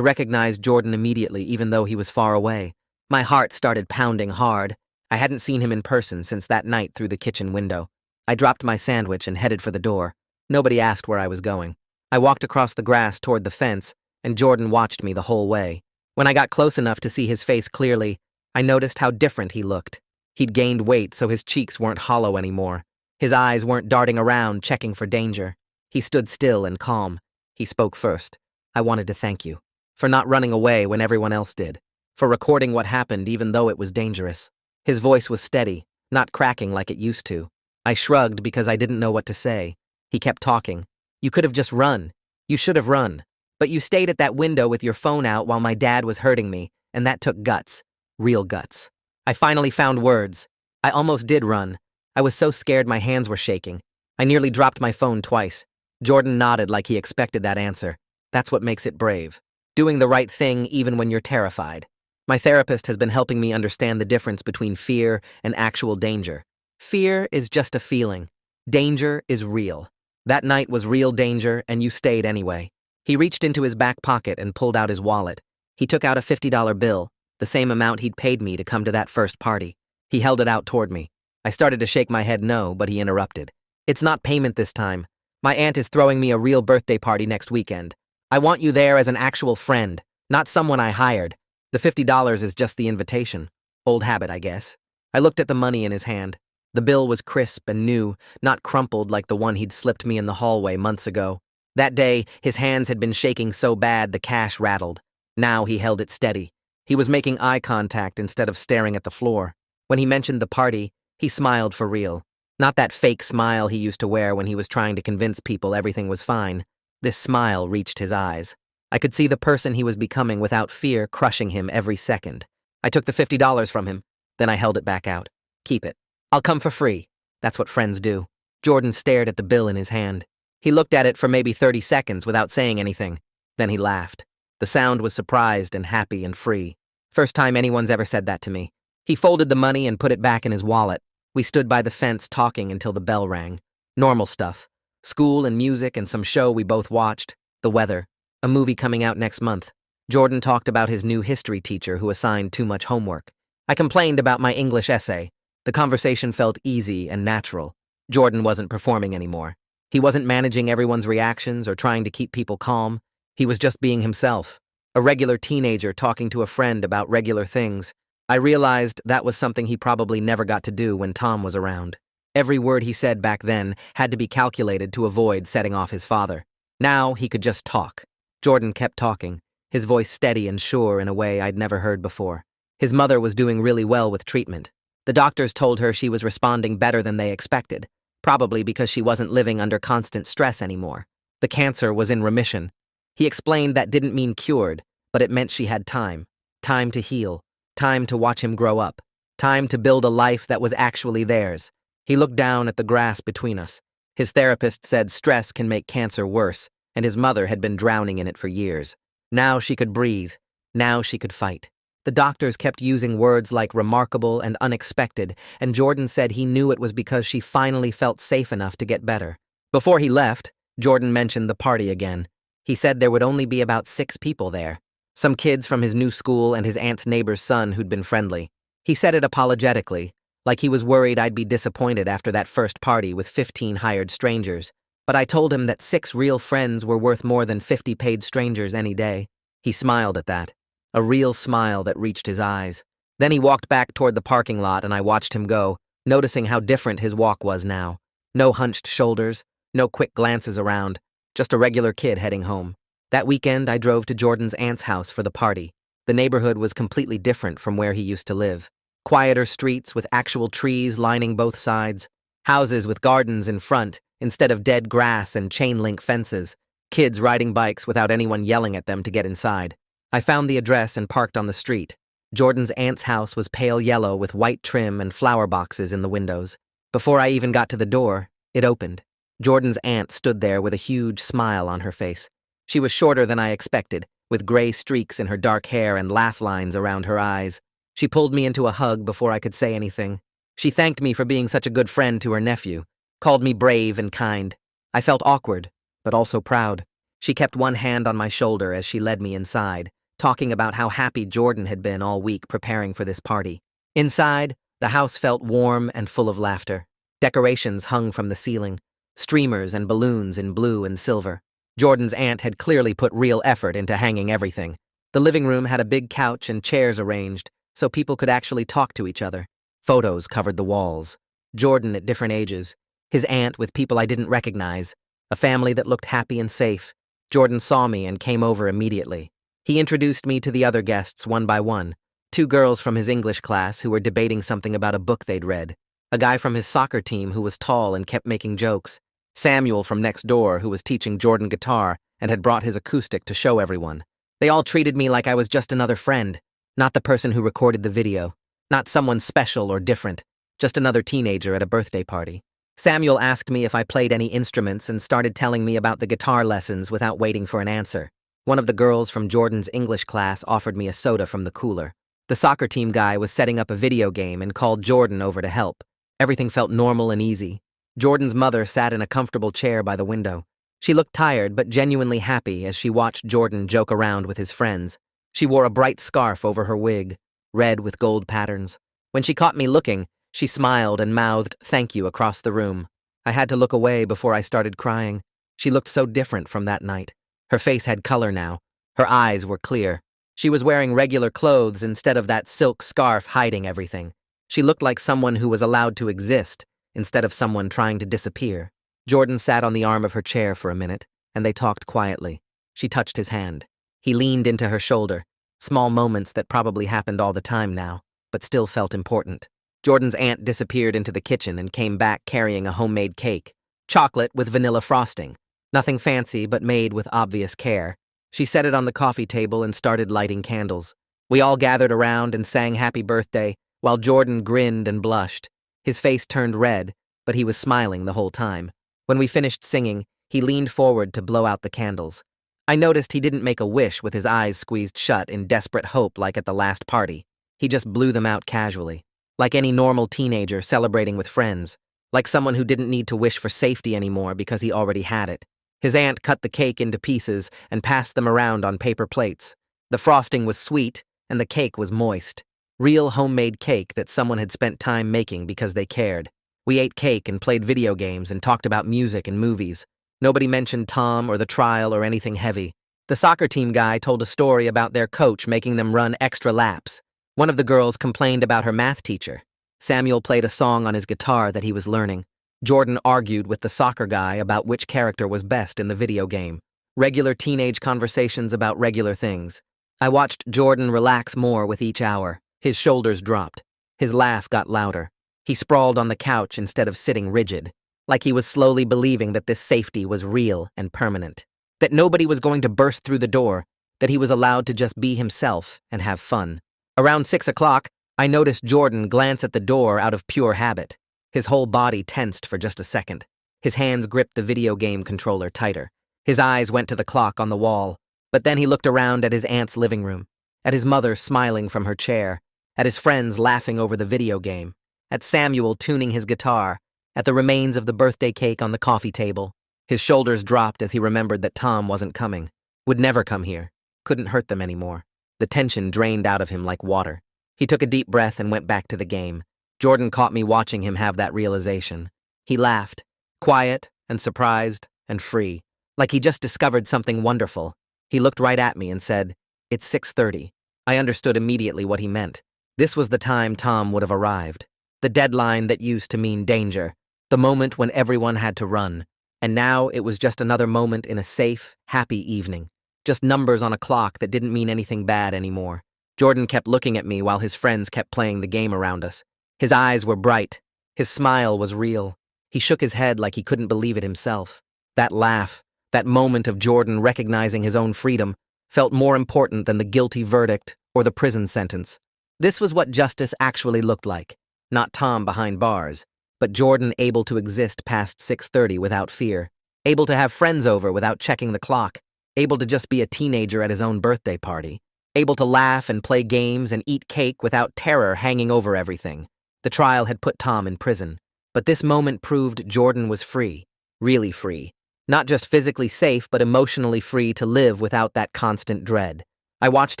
recognized Jordan immediately, even though he was far away. My heart started pounding hard. I hadn't seen him in person since that night through the kitchen window. I dropped my sandwich and headed for the door. Nobody asked where I was going. I walked across the grass toward the fence, and Jordan watched me the whole way. When I got close enough to see his face clearly, I noticed how different he looked. He'd gained weight, so his cheeks weren't hollow anymore. His eyes weren't darting around, checking for danger. He stood still and calm. He spoke first. I wanted to thank you. For not running away when everyone else did. For recording what happened even though it was dangerous. His voice was steady, not cracking like it used to. I shrugged because I didn't know what to say. He kept talking. You could have just run. You should have run. But you stayed at that window with your phone out while my dad was hurting me, and that took guts. Real guts. I finally found words. I almost did run. I was so scared my hands were shaking. I nearly dropped my phone twice. Jordan nodded like he expected that answer. That's what makes it brave. Doing the right thing even when you're terrified. My therapist has been helping me understand the difference between fear and actual danger. Fear is just a feeling. Danger is real. That night was real danger, and you stayed anyway. He reached into his back pocket and pulled out his wallet. He took out a $50 bill, the same amount he'd paid me to come to that first party. He held it out toward me. I started to shake my head no, but he interrupted. It's not payment this time. My aunt is throwing me a real birthday party next weekend. I want you there as an actual friend, not someone I hired. The $50 is just the invitation. Old habit, I guess. I looked at the money in his hand. The bill was crisp and new, not crumpled like the one he'd slipped me in the hallway months ago. That day, his hands had been shaking so bad the cash rattled. Now he held it steady. He was making eye contact instead of staring at the floor. When he mentioned the party, he smiled for real. Not that fake smile he used to wear when he was trying to convince people everything was fine. This smile reached his eyes. I could see the person he was becoming without fear crushing him every second. I took the $50 from him. Then I held it back out. Keep it. I'll come for free. That's what friends do. Jordan stared at the bill in his hand. He looked at it for maybe 30 seconds without saying anything. Then he laughed. The sound was surprised and happy and free. First time anyone's ever said that to me. He folded the money and put it back in his wallet. We stood by the fence talking until the bell rang. Normal stuff. School and music and some show we both watched. The weather. A movie coming out next month. Jordan talked about his new history teacher who assigned too much homework. I complained about my English essay. The conversation felt easy and natural. Jordan wasn't performing anymore. He wasn't managing everyone's reactions or trying to keep people calm. He was just being himself. A regular teenager talking to a friend about regular things. I realized that was something he probably never got to do when Tom was around. Every word he said back then had to be calculated to avoid setting off his father. Now he could just talk. Jordan kept talking, his voice steady and sure in a way I'd never heard before. His mother was doing really well with treatment. The doctors told her she was responding better than they expected, probably because she wasn't living under constant stress anymore. The cancer was in remission. He explained that didn't mean cured, but it meant she had time. Time to heal. Time to watch him grow up. Time to build a life that was actually theirs. He looked down at the grass between us. His therapist said stress can make cancer worse, and his mother had been drowning in it for years. Now she could breathe. Now she could fight. The doctors kept using words like remarkable and unexpected, and Jordan said he knew it was because she finally felt safe enough to get better. Before he left, Jordan mentioned the party again. He said there would only be about 6 people there. Some kids from his new school and his aunt's neighbor's son who'd been friendly. He said it apologetically, like he was worried I'd be disappointed after that first party with 15 hired strangers. But I told him that 6 real friends were worth more than 50 paid strangers any day. He smiled at that, a real smile that reached his eyes. Then he walked back toward the parking lot and I watched him go, noticing how different his walk was now. No hunched shoulders, no quick glances around, just a regular kid heading home. That weekend, I drove to Jordan's aunt's house for the party. The neighborhood was completely different from where he used to live. Quieter streets with actual trees lining both sides, houses with gardens in front instead of dead grass and chain-link fences, kids riding bikes without anyone yelling at them to get inside. I found the address and parked on the street. Jordan's aunt's house was pale yellow with white trim and flower boxes in the windows. Before I even got to the door, it opened. Jordan's aunt stood there with a huge smile on her face. She was shorter than I expected, with gray streaks in her dark hair and laugh lines around her eyes. She pulled me into a hug before I could say anything. She thanked me for being such a good friend to her nephew, called me brave and kind. I felt awkward, but also proud. She kept one hand on my shoulder as she led me inside, talking about how happy Jordan had been all week preparing for this party. Inside, the house felt warm and full of laughter. Decorations hung from the ceiling, streamers and balloons in blue and silver. Jordan's aunt had clearly put real effort into hanging everything. The living room had a big couch and chairs arranged, so people could actually talk to each other. Photos covered the walls. Jordan at different ages, his aunt with people I didn't recognize, a family that looked happy and safe. Jordan saw me and came over immediately. He introduced me to the other guests one by one. 2 girls from his English class who were debating something about a book they'd read. A guy from his soccer team who was tall and kept making jokes. Samuel from next door who was teaching Jordan guitar and had brought his acoustic to show everyone. They all treated me like I was just another friend, not the person who recorded the video, not someone special or different, just another teenager at a birthday party. Samuel asked me if I played any instruments and started telling me about the guitar lessons without waiting for an answer. One of the girls from Jordan's English class offered me a soda from the cooler. The soccer team guy was setting up a video game and called Jordan over to help. Everything felt normal and easy. Jordan's mother sat in a comfortable chair by the window. She looked tired but genuinely happy as she watched Jordan joke around with his friends. She wore a bright scarf over her wig, red with gold patterns. When she caught me looking, she smiled and mouthed thank you across the room. I had to look away before I started crying. She looked so different from that night. Her face had color now. Her eyes were clear. She was wearing regular clothes instead of that silk scarf hiding everything. She looked like someone who was allowed to exist instead of someone trying to disappear. Jordan sat on the arm of her chair for a minute, and they talked quietly. She touched his hand. He leaned into her shoulder, small moments that probably happened all the time now, but still felt important. Jordan's aunt disappeared into the kitchen and came back carrying a homemade cake, chocolate with vanilla frosting. Nothing fancy, but made with obvious care. She set it on the coffee table and started lighting candles. We all gathered around and sang happy birthday, while Jordan grinned and blushed. His face turned red, but he was smiling the whole time. When we finished singing, he leaned forward to blow out the candles. I noticed he didn't make a wish with his eyes squeezed shut in desperate hope like at the last party. He just blew them out casually, like any normal teenager celebrating with friends, like someone who didn't need to wish for safety anymore because he already had it. His aunt cut the cake into pieces and passed them around on paper plates. The frosting was sweet, and the cake was moist. Real homemade cake that someone had spent time making because they cared. We ate cake and played video games and talked about music and movies. Nobody mentioned Tom or the trial or anything heavy. The soccer team guy told a story about their coach making them run extra laps. One of the girls complained about her math teacher. Samuel played a song on his guitar that he was learning. Jordan argued with the soccer guy about which character was best in the video game. Regular teenage conversations about regular things. I watched Jordan relax more with each hour. His shoulders dropped. His laugh got louder. He sprawled on the couch instead of sitting rigid, like he was slowly believing that this safety was real and permanent, that nobody was going to burst through the door, that he was allowed to just be himself and have fun. Around 6 o'clock, I noticed Jordan glance at the door out of pure habit. His whole body tensed for just a second. His hands gripped the video game controller tighter. His eyes went to the clock on the wall, but then he looked around at his aunt's living room, at his mother smiling from her chair, at his friends laughing over the video game, at Samuel tuning his guitar, at the remains of the birthday cake on the coffee table. His shoulders dropped as he remembered that Tom wasn't coming, would never come here, couldn't hurt them anymore. The tension drained out of him like water. He took a deep breath and went back to the game. Jordan caught me watching him have that realization. He laughed, quiet and surprised and free, like he just discovered something wonderful. He looked right at me and said, "It's 6:30. I understood immediately what he meant. This was the time Tom would have arrived. The deadline that used to mean danger. The moment when everyone had to run. And now it was just another moment in a safe, happy evening. Just numbers on a clock that didn't mean anything bad anymore." Jordan kept looking at me while his friends kept playing the game around us. His eyes were bright. His smile was real. He shook his head like he couldn't believe it himself. That laugh, that moment of Jordan recognizing his own freedom, felt more important than the guilty verdict or the prison sentence. This was what justice actually looked like. Not Tom behind bars, but Jordan able to exist past 6:30 without fear, able to have friends over without checking the clock, able to just be a teenager at his own birthday party, able to laugh and play games and eat cake without terror hanging over everything. The trial had put Tom in prison, but this moment proved Jordan was free, really free. Not just physically safe, but emotionally free to live without that constant dread. I watched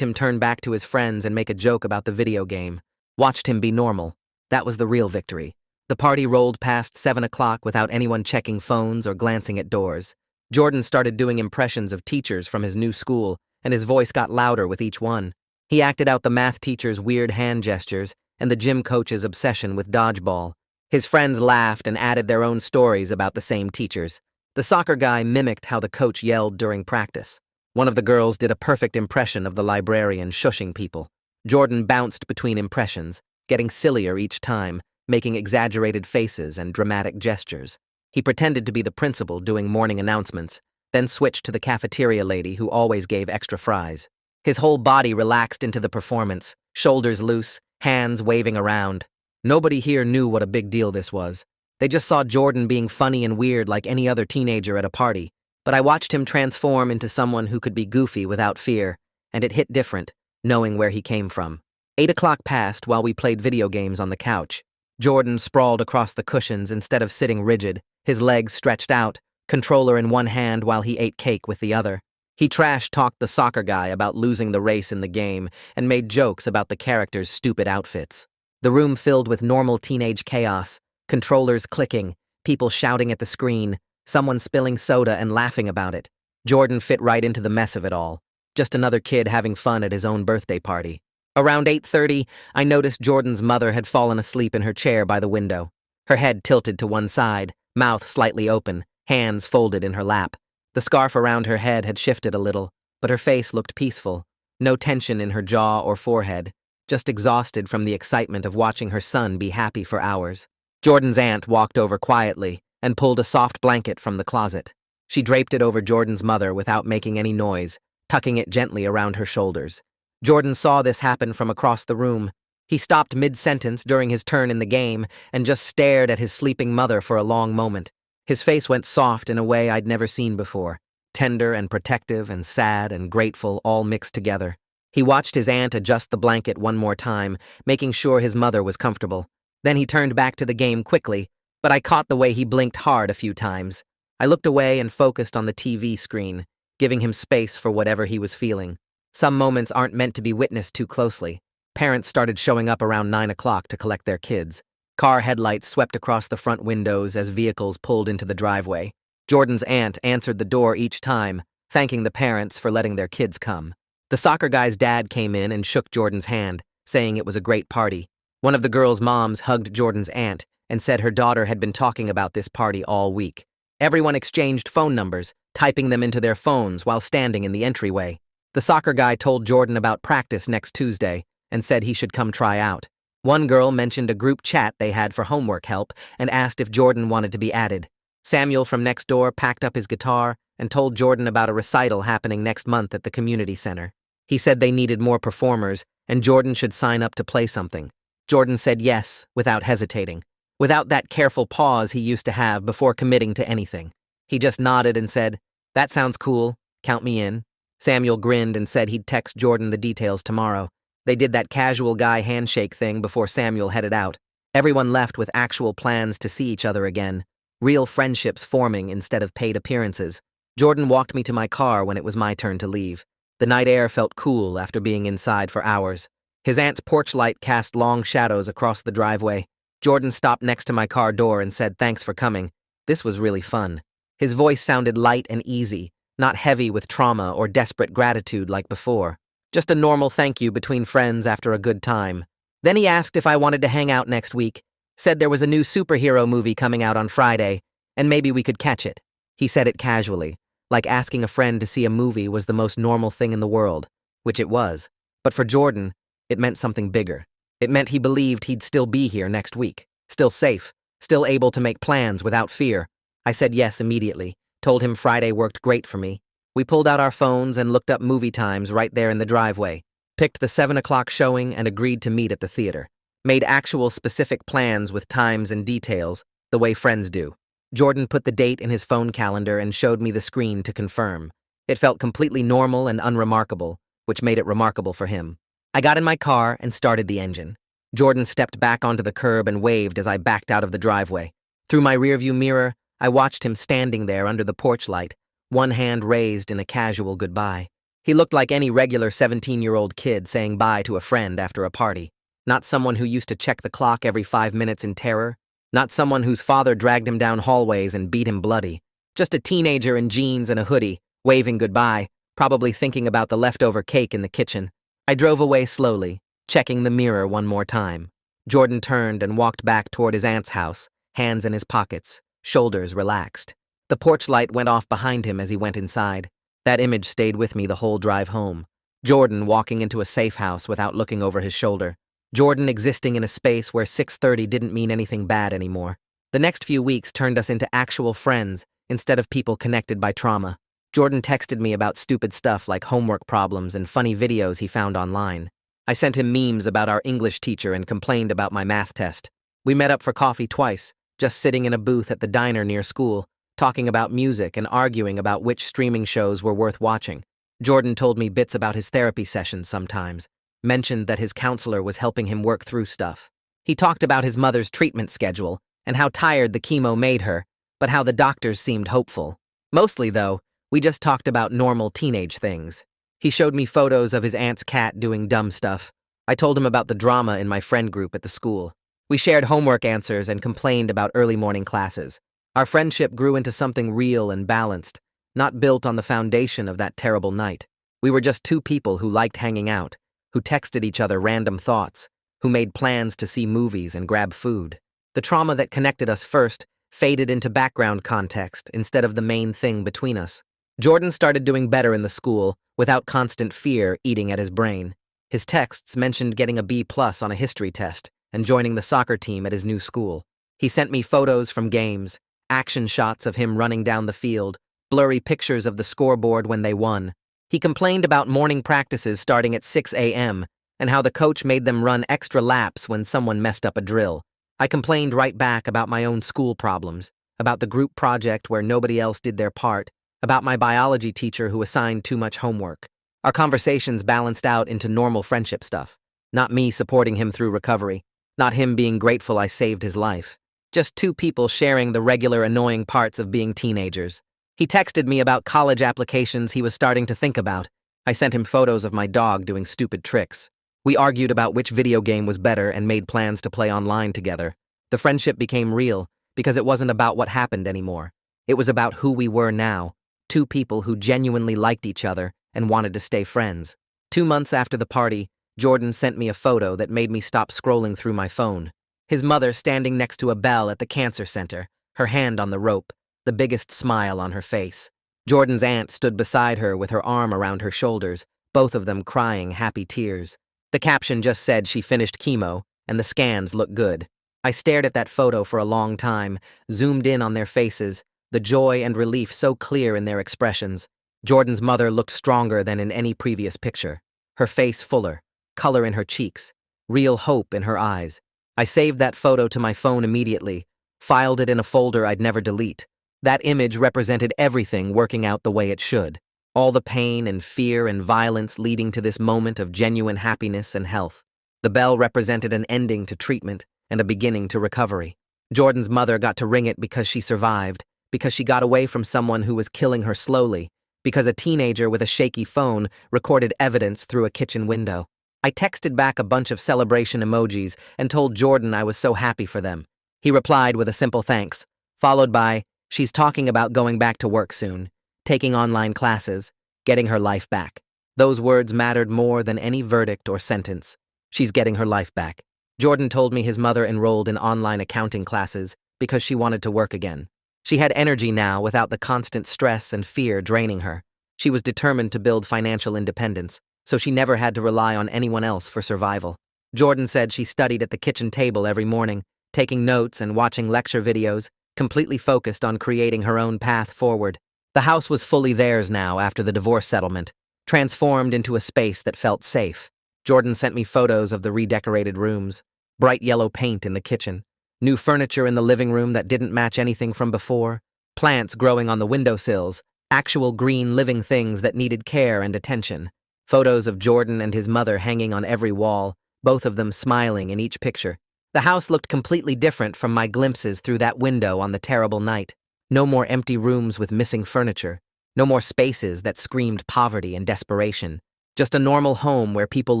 him turn back to his friends and make a joke about the video game. Watched him be normal. That was the real victory. The party rolled past 7 o'clock without anyone checking phones or glancing at doors. Jordan started doing impressions of teachers from his new school, and his voice got louder with each one. He acted out the math teacher's weird hand gestures and the gym coach's obsession with dodgeball. His friends laughed and added their own stories about the same teachers. The soccer guy mimicked how the coach yelled during practice. One of the girls did a perfect impression of the librarian shushing people. Jordan bounced between impressions, getting sillier each time, making exaggerated faces and dramatic gestures. He pretended to be the principal doing morning announcements, then switched to the cafeteria lady who always gave extra fries. His whole body relaxed into the performance, shoulders loose, hands waving around. Nobody here knew what a big deal this was. They just saw Jordan being funny and weird like any other teenager at a party. But I watched him transform into someone who could be goofy without fear, and it hit different, knowing where he came from. 8 o'clock passed while we played video games on the couch. Jordan sprawled across the cushions instead of sitting rigid, his legs stretched out, controller in one hand while he ate cake with the other. He trash-talked the soccer guy about losing the race in the game and made jokes about the characters' stupid outfits. The room filled with normal teenage chaos, controllers clicking, people shouting at the screen, someone spilling soda and laughing about it. Jordan fit right into the mess of it all, just another kid having fun at his own birthday party. Around 8:30, I noticed Jordan's mother had fallen asleep in her chair by the window. Her head tilted to one side, mouth slightly open, hands folded in her lap. The scarf around her head had shifted a little, but her face looked peaceful. No tension in her jaw or forehead, just exhausted from the excitement of watching her son be happy for hours. Jordan's aunt walked over quietly and pulled a soft blanket from the closet. She draped it over Jordan's mother without making any noise, tucking it gently around her shoulders. Jordan saw this happen from across the room. He stopped mid-sentence during his turn in the game and just stared at his sleeping mother for a long moment. His face went soft in a way I'd never seen before, tender and protective and sad and grateful all mixed together. He watched his aunt adjust the blanket one more time, making sure his mother was comfortable. Then he turned back to the game quickly, but I caught the way he blinked hard a few times. I looked away and focused on the TV screen, giving him space for whatever he was feeling. Some moments aren't meant to be witnessed too closely. Parents started showing up around 9 o'clock to collect their kids. Car headlights swept across the front windows as vehicles pulled into the driveway. Jordan's aunt answered the door each time, thanking the parents for letting their kids come. The soccer guy's dad came in and shook Jordan's hand, saying it was a great party. One of the girls' moms hugged Jordan's aunt and said her daughter had been talking about this party all week. Everyone exchanged phone numbers, typing them into their phones while standing in the entryway. The soccer guy told Jordan about practice next Tuesday and said he should come try out. One girl mentioned a group chat they had for homework help and asked if Jordan wanted to be added. Samuel from next door packed up his guitar and told Jordan about a recital happening next month at the community center. He said they needed more performers and Jordan should sign up to play something. Jordan said yes, without hesitating, without that careful pause he used to have before committing to anything. He just nodded and said, "That sounds cool, count me in." Samuel grinned and said he'd text Jordan the details tomorrow. They did that casual guy handshake thing before Samuel headed out. Everyone left with actual plans to see each other again. real friendships forming instead of paid appearances. Jordan walked me to my car when it was my turn to leave. The night air felt cool after being inside for hours. His aunt's porch light cast long shadows across the driveway. Jordan stopped next to my car door and said, "Thanks for coming. This was really fun." His voice sounded light and easy, not heavy with trauma or desperate gratitude like before. Just a normal thank you between friends after a good time. Then he asked if I wanted to hang out next week, said there was a new superhero movie coming out on Friday, and maybe we could catch it. He said it casually, like asking a friend to see a movie was the most normal thing in the world, which it was. But for Jordan, it meant something bigger. It meant he believed he'd still be here next week, still safe, still able to make plans without fear. I said yes immediately, told him Friday worked great for me. We pulled out our phones and looked up movie times right there in the driveway, picked the 7 o'clock showing and agreed to meet at the theater. Made actual specific plans with times and details, the way friends do. Jordan put the date in his phone calendar and showed me the screen to confirm. It felt completely normal and unremarkable, which made it remarkable for him. I got in my car and started the engine. Jordan stepped back onto the curb and waved as I backed out of the driveway. Through my rearview mirror, I watched him standing there under the porch light, one hand raised in a casual goodbye. He looked like any regular 17-year-old kid saying bye to a friend after a party. Not someone who used to check the clock every 5 minutes in terror. Not someone whose father dragged him down hallways and beat him bloody. Just a teenager in jeans and a hoodie, waving goodbye, probably thinking about the leftover cake in the kitchen. I drove away slowly, checking the mirror one more time. Jordan turned and walked back toward his aunt's house, hands in his pockets, shoulders relaxed. The porch light went off behind him as he went inside. That image stayed with me the whole drive home. Jordan walking into a safe house without looking over his shoulder. Jordan existing in a space where 6:30 didn't mean anything bad anymore. The next few weeks turned us into actual friends instead of people connected by trauma. Jordan texted me about stupid stuff like homework problems and funny videos he found online. I sent him memes about our English teacher and complained about my math test. We met up for coffee twice, just sitting in a booth at the diner near school, talking about music and arguing about which streaming shows were worth watching. Jordan told me bits about his therapy sessions sometimes, mentioned that his counselor was helping him work through stuff. He talked about his mother's treatment schedule and how tired the chemo made her, but how the doctors seemed hopeful. Mostly, though, we just talked about normal teenage things. He showed me photos of his aunt's cat doing dumb stuff. I told him about the drama in my friend group at the school. We shared homework answers and complained about early morning classes. Our friendship grew into something real and balanced, not built on the foundation of that terrible night. We were just two people who liked hanging out, who texted each other random thoughts, who made plans to see movies and grab food. The trauma that connected us first faded into background context instead of the main thing between us. Jordan started doing better in the school without constant fear eating at his brain. His texts mentioned getting a B+ on a history test and joining the soccer team at his new school. He sent me photos from games, action shots of him running down the field, blurry pictures of the scoreboard when they won. He complained about morning practices starting at 6 a.m. and how the coach made them run extra laps when someone messed up a drill. I complained right back about my own school problems, about the group project where nobody else did their part, about my biology teacher who assigned too much homework. Our conversations balanced out into normal friendship stuff. Not me supporting him through recovery, not him being grateful I saved his life. Just two people sharing the regular annoying parts of being teenagers. He texted me about college applications he was starting to think about. I sent him photos of my dog doing stupid tricks. We argued about which video game was better and made plans to play online together. The friendship became real because it wasn't about what happened anymore. It was about who we were now. Two people who genuinely liked each other and wanted to stay friends. 2 months after the party, Jordan sent me a photo that made me stop scrolling through my phone. His mother standing next to a bell at the cancer center, her hand on the rope, the biggest smile on her face. Jordan's aunt stood beside her with her arm around her shoulders, both of them crying happy tears. The caption just said she finished chemo, and the scans look good. I stared at that photo for a long time, zoomed in on their faces, the joy and relief so clear in their expressions. Jordan's mother looked stronger than in any previous picture. Her face fuller, color in her cheeks, real hope in her eyes. I saved that photo to my phone immediately, filed it in a folder I'd never delete. That image represented everything working out the way it should. All the pain and fear and violence leading to this moment of genuine happiness and health. The bell represented an ending to treatment and a beginning to recovery. Jordan's mother got to ring it because she survived, because she got away from someone who was killing her slowly, because a teenager with a shaky phone recorded evidence through a kitchen window. I texted back a bunch of celebration emojis and told Jordan I was so happy for them. He replied with a simple thanks, followed by, "She's talking about going back to work soon, taking online classes, getting her life back." Those words mattered more than any verdict or sentence. She's getting her life back. Jordan told me his mother enrolled in online accounting classes because she wanted to work again. She had energy now without the constant stress and fear draining her. She was determined to build financial independence, so she never had to rely on anyone else for survival. Jordan said she studied at the kitchen table every morning, taking notes and watching lecture videos, completely focused on creating her own path forward. The house was fully theirs now after the divorce settlement, transformed into a space that felt safe. Jordan sent me photos of the redecorated rooms, bright yellow paint in the kitchen, new furniture in the living room that didn't match anything from before, plants growing on the windowsills, actual green living things that needed care and attention, photos of Jordan and his mother hanging on every wall, both of them smiling in each picture. The house looked completely different from my glimpses through that window on the terrible night. No more empty rooms with missing furniture, no more spaces that screamed poverty and desperation. Just a normal home where people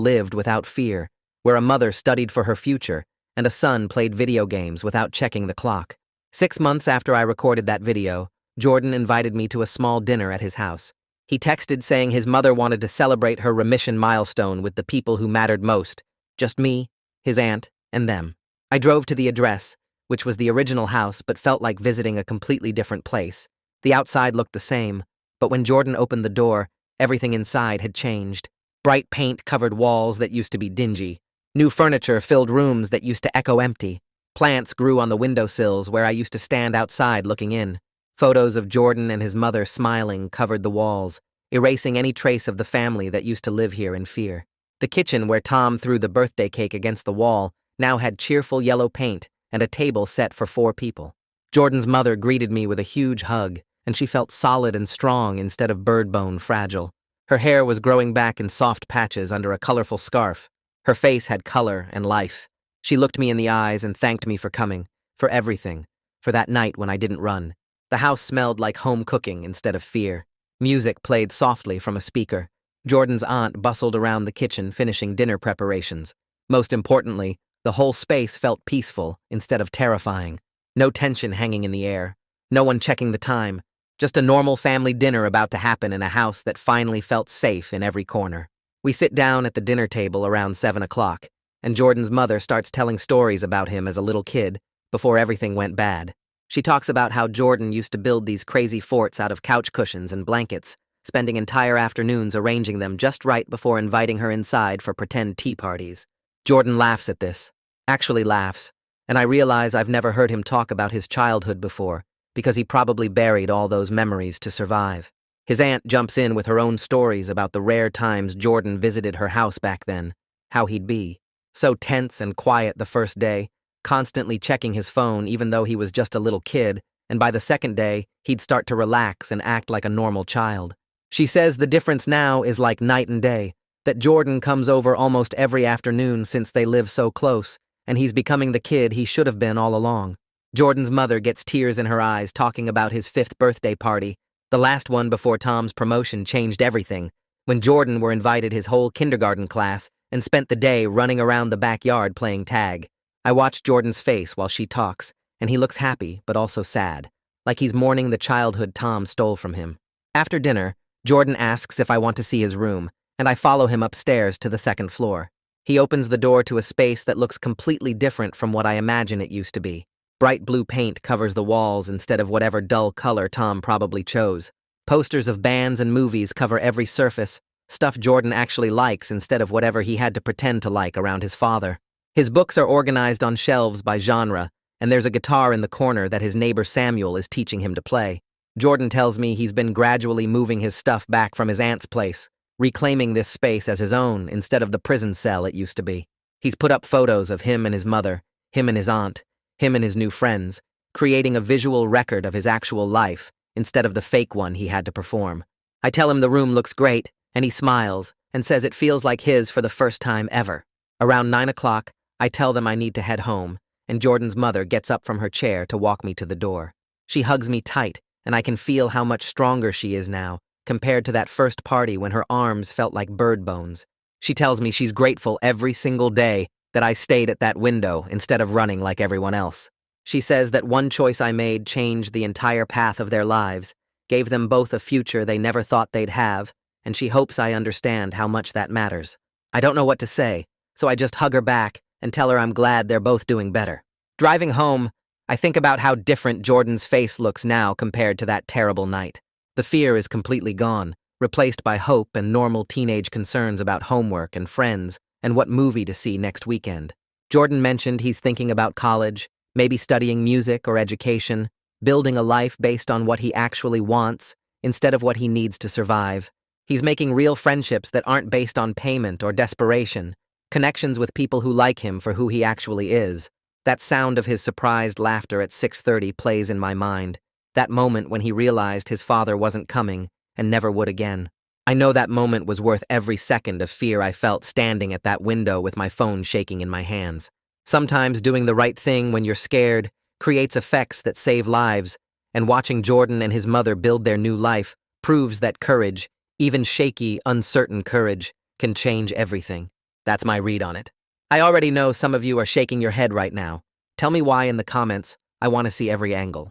lived without fear, where a mother studied for her future, and a son played video games without checking the clock. 6 months after I recorded that video, Jordan invited me to a small dinner at his house. He texted saying his mother wanted to celebrate her remission milestone with the people who mattered most, just me, his aunt, and them. I drove to the address, which was the original house but felt like visiting a completely different place. The outside looked the same, but when Jordan opened the door, everything inside had changed. Bright paint covered walls that used to be dingy. New furniture filled rooms that used to echo empty. Plants grew on the windowsills where I used to stand outside looking in. Photos of Jordan and his mother smiling covered the walls, erasing any trace of the family that used to live here in fear. The kitchen where Tom threw the birthday cake against the wall now had cheerful yellow paint and a table set for 4 people. Jordan's mother greeted me with a huge hug, and she felt solid and strong instead of bird bone fragile. Her hair was growing back in soft patches under a colorful scarf. Her face had color and life. She looked me in the eyes and thanked me for coming, for everything, for that night when I didn't run. The house smelled like home cooking instead of fear. Music played softly from a speaker. Jordan's aunt bustled around the kitchen finishing dinner preparations. Most importantly, the whole space felt peaceful instead of terrifying. No tension hanging in the air. No one checking the time. Just a normal family dinner about to happen in a house that finally felt safe in every corner. We sit down at the dinner table around 7 o'clock, and Jordan's mother starts telling stories about him as a little kid before everything went bad. She talks about how Jordan used to build these crazy forts out of couch cushions and blankets, spending entire afternoons arranging them just right before inviting her inside for pretend tea parties. Jordan laughs at this, actually laughs, and I realize I've never heard him talk about his childhood before, because he probably buried all those memories to survive. His aunt jumps in with her own stories about the rare times Jordan visited her house back then, how he'd be. So tense and quiet the first day, constantly checking his phone even though he was just a little kid, and by the second day, he'd start to relax and act like a normal child. She says the difference now is like night and day, that Jordan comes over almost every afternoon since they live so close, and he's becoming the kid he should have been all along. Jordan's mother gets tears in her eyes talking about his 5th birthday party, the last one before Tom's promotion changed everything, when Jordan were invited his whole kindergarten class and spent the day running around the backyard playing tag. I watch Jordan's face while she talks, and he looks happy but also sad, like he's mourning the childhood Tom stole from him. After dinner, Jordan asks if I want to see his room, and I follow him upstairs to the 2nd floor. He opens the door to a space that looks completely different from what I imagine it used to be. Bright blue paint covers the walls instead of whatever dull color Tom probably chose. Posters of bands and movies cover every surface, stuff Jordan actually likes instead of whatever he had to pretend to like around his father. His books are organized on shelves by genre, and there's a guitar in the corner that his neighbor Samuel is teaching him to play. Jordan tells me he's been gradually moving his stuff back from his aunt's place, reclaiming this space as his own instead of the prison cell it used to be. He's put up photos of him and his mother, him and his aunt, him and his new friends, creating a visual record of his actual life instead of the fake one he had to perform. I tell him the room looks great, and he smiles and says it feels like his for the first time ever. Around 9 o'clock, I tell them I need to head home, and Jordan's mother gets up from her chair to walk me to the door. She hugs me tight, and I can feel how much stronger she is now, compared to that first party when her arms felt like bird bones. She tells me she's grateful every single day that I stayed at that window instead of running like everyone else. She says that one choice I made changed the entire path of their lives, gave them both a future they never thought they'd have, and she hopes I understand how much that matters. I don't know what to say, so I just hug her back and tell her I'm glad they're both doing better. Driving home, I think about how different Jordan's face looks now compared to that terrible night. The fear is completely gone, replaced by hope and normal teenage concerns about homework and friends and what movie to see next weekend. Jordan mentioned he's thinking about college, maybe studying music or education, building a life based on what he actually wants instead of what he needs to survive. He's making real friendships that aren't based on payment or desperation, connections with people who like him for who he actually is. That sound of his surprised laughter at 6:30 plays in my mind, that moment when he realized his father wasn't coming and never would again. I know that moment was worth every second of fear I felt standing at that window with my phone shaking in my hands. Sometimes doing the right thing when you're scared creates effects that save lives, and watching Jordan and his mother build their new life proves that courage, even shaky, uncertain courage, can change everything. That's my read on it. I already know some of you are shaking your head right now. Tell me why in the comments. I want to see every angle.